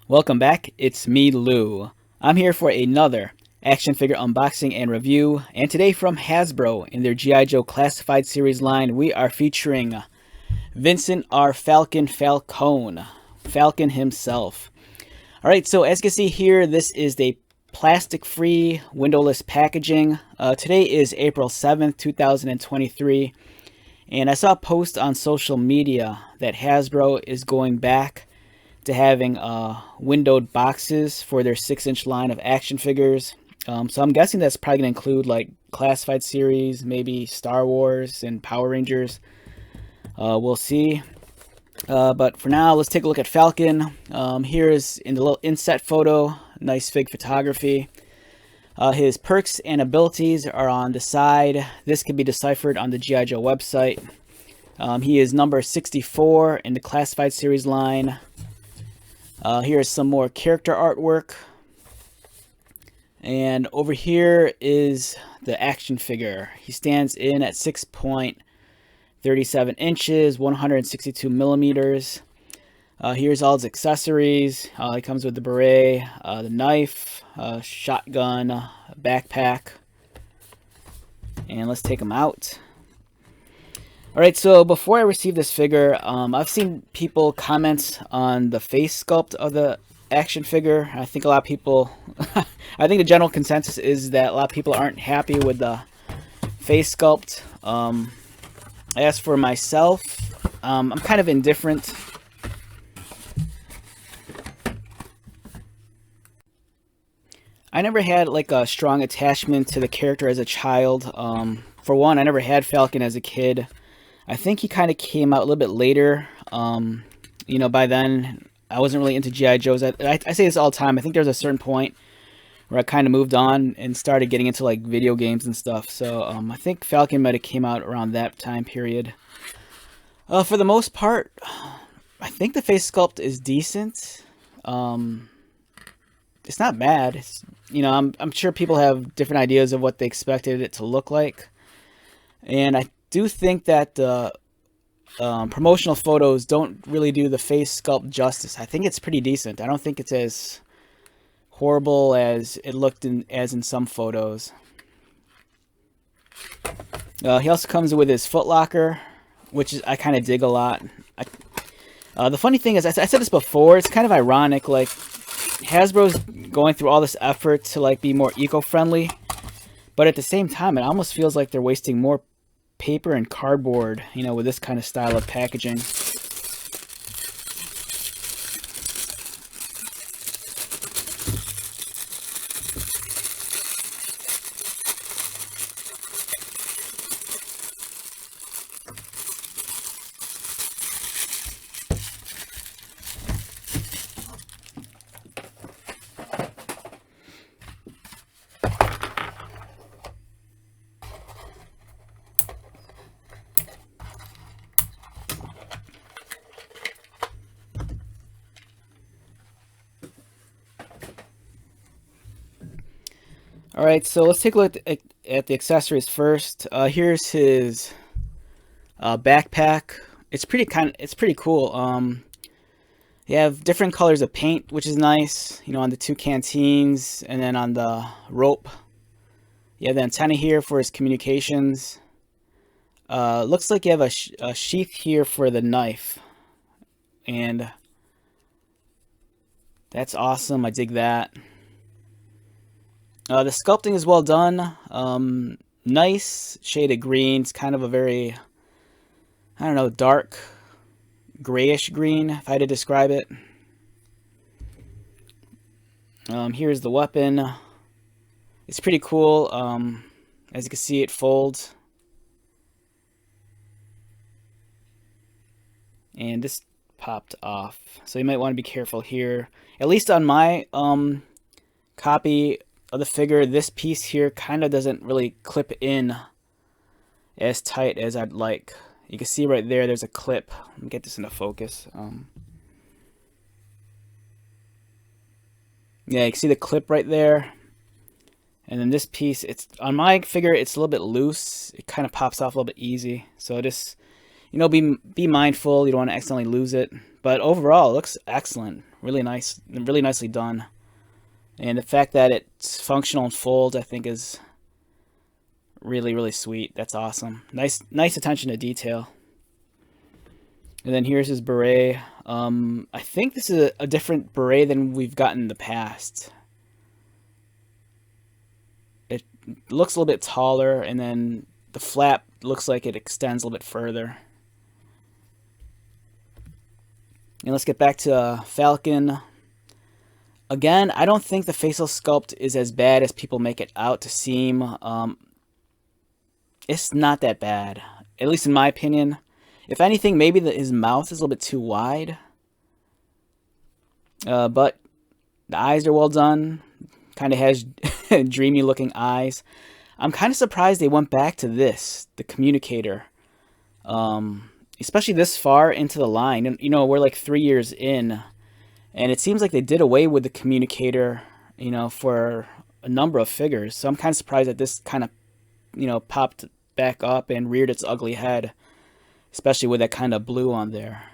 Welcome back, it's me, Lou. I'm here for another action figure unboxing and review, and today from Hasbro in their G.I. Joe Classified Series line, we are featuring Vincent R. Falcone, Falcon himself. Alright, so as you can see here, this is the plastic-free, windowless packaging. Today is April 7th, 2023, and I saw a post on social media that Hasbro is going back to having windowed boxes for their 6-inch line of action figures. So I'm guessing that's probably going to include like Classified Series, maybe Star Wars and Power Rangers. We'll see. But for now, let's take a look at Falcon. Here's in the little inset photo, nice fig photography. His perks and abilities are on the side. This can be deciphered on the G.I. Joe website. He is number 64 in the Classified Series line. Here's some more character artwork. And over here is the action figure. He stands in at 6.37 inches, 162 millimeters. Here's all his accessories. He comes with the beret, the knife, shotgun, backpack. And let's take him out. Alright, so before I received this figure, I've seen people comment on the face sculpt of the action figure. I think a lot of people, I think the general consensus is that a lot of people aren't happy with the face sculpt. As for myself, I'm kind of indifferent. I never had like a strong attachment to the character as a child. For one, I never had Falcon as a kid. I think he kind of came out a little bit later. You know, by then, I wasn't really into G.I. Joes. I say this all the time. I think there was a certain point where I kind of moved on and started getting into like video games and stuff. So I think Falcon might have came out around that time period. For the most part, I think the face sculpt is decent. It's not bad. You know, I'm sure people have different ideas of what they expected it to look like. And I do think that the promotional photos don't really do the face sculpt justice. I think it's pretty decent. I don't think it's as horrible as it looked as in some photos. He also comes with his foot locker, which I kind of dig a lot. The funny thing is, I said this before, it's kind of ironic, like Hasbro's going through all this effort to like be more eco-friendly, but at the same time, it almost feels like they're wasting more paper and cardboard, you know, with this kind of style of packaging. Alright, so let's take a look at the accessories first. Here's his backpack. It's pretty cool. You have different colors of paint, which is nice. You know, on the two canteens, and then on the rope. You have the antenna here for his communications. Looks like you have a sheath here for the knife, and that's awesome. I dig that. The sculpting is well done. Nice shade of green. It's kind of a very, I don't know, dark grayish green, if I had to describe it. Here's the weapon. It's pretty cool. As you can see, it folds. And this popped off. So you might want to be careful here. At least on my copy of the figure, this piece here kind of doesn't really clip in as tight as I'd like. You can see right there, there's a clip. Let me get this into focus. Yeah, you can see the clip right there. And then this piece, it's on my figure, it's a little bit loose. It kind of pops off a little bit easy. So just, you know, be mindful. You don't want to accidentally lose it. But overall, it looks excellent. Really nice, really nicely done. And the fact that it's functional and folds, I think, is really, really sweet. That's awesome. Nice attention to detail. And then here's his beret. I think this is a different beret than we've gotten in the past. It looks a little bit taller, and then the flap looks like it extends a little bit further. And let's get back to Falcon. Again, I don't think the facial sculpt is as bad as people make it out to seem. It's not that bad, at least in my opinion. If anything, maybe his mouth is a little bit too wide. But the eyes are well done. Kind of has dreamy looking eyes. I'm kind of surprised they went back to this, the communicator. Especially this far into the line. And, you know, we're like 3 years in. And it seems like they did away with the communicator, you know, for a number of figures. So I'm kind of surprised that this kind of, you know, popped back up and reared its ugly head. Especially with that kind of blue on there.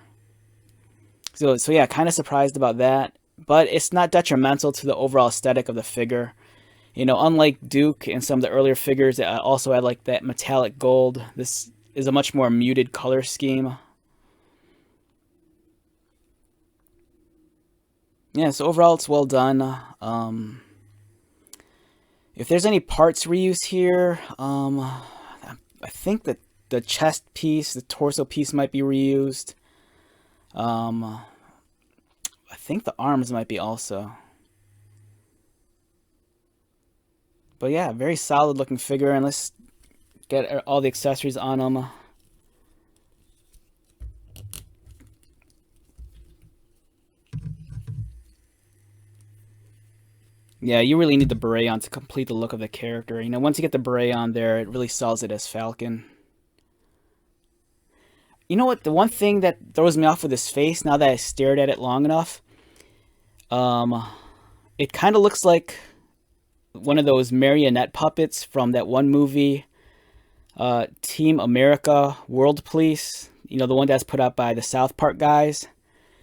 So yeah, kind of surprised about that. But it's not detrimental to the overall aesthetic of the figure. You know, unlike Duke and some of the earlier figures that also had like that metallic gold, this is a much more muted color scheme. Yeah, so overall it's well done. If there's any parts reuse here, I think that the chest piece, the torso piece might be reused. I think the arms might be also. But yeah, very solid looking figure, and let's get all the accessories on them. Yeah, you really need the beret on to complete the look of the character. You know, once you get the beret on there, it really sells it as Falcon. You know what? The one thing that throws me off with his face, now that I stared at it long enough, it kind of looks like one of those marionette puppets from that one movie, Team America World Police. You know, the one that's put out by the South Park guys.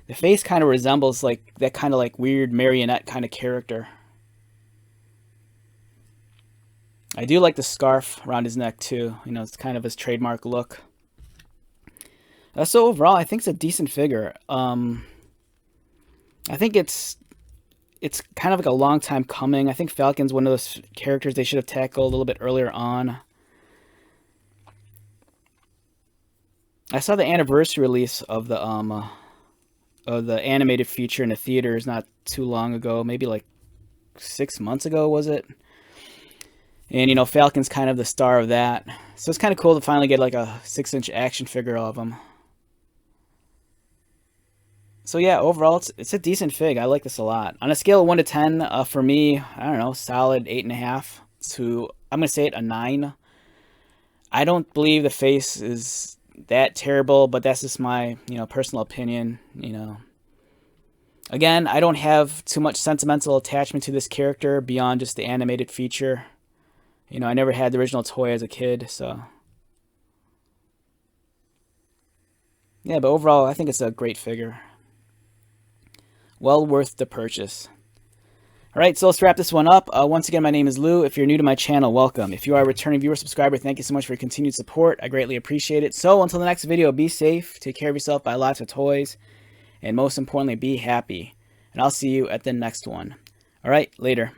The face kind of resembles like that kind of like weird marionette kind of character. I do like the scarf around his neck too. You know, it's kind of his trademark look. So overall, I think it's a decent figure. I think it's kind of like a long time coming. I think Falcon's one of those characters they should have tackled a little bit earlier on. I saw the anniversary release of the animated feature in the theaters not too long ago, maybe like 6 months ago, was it? And you know, Falcon's kind of the star of that, so it's kind of cool to finally get like a 6-inch action figure of him. So yeah, overall, it's a decent fig. I like this a lot. On a scale of 1 to 10, for me, I don't know, solid 8.5 to, I'm going to say it, a 9. I don't believe the face is that terrible, but that's just my, you know, personal opinion, you know. Again, I don't have too much sentimental attachment to this character beyond just the animated feature. You know, I never had the original toy as a kid, so. Yeah, but overall, I think it's a great figure. Well worth the purchase. Alright, so let's wrap this one up. Once again, my name is Lou. If you're new to my channel, welcome. If you are a returning viewer, subscriber, thank you so much for your continued support. I greatly appreciate it. So until the next video, be safe, take care of yourself, buy lots of toys, and most importantly, be happy. And I'll see you at the next one. Alright, later.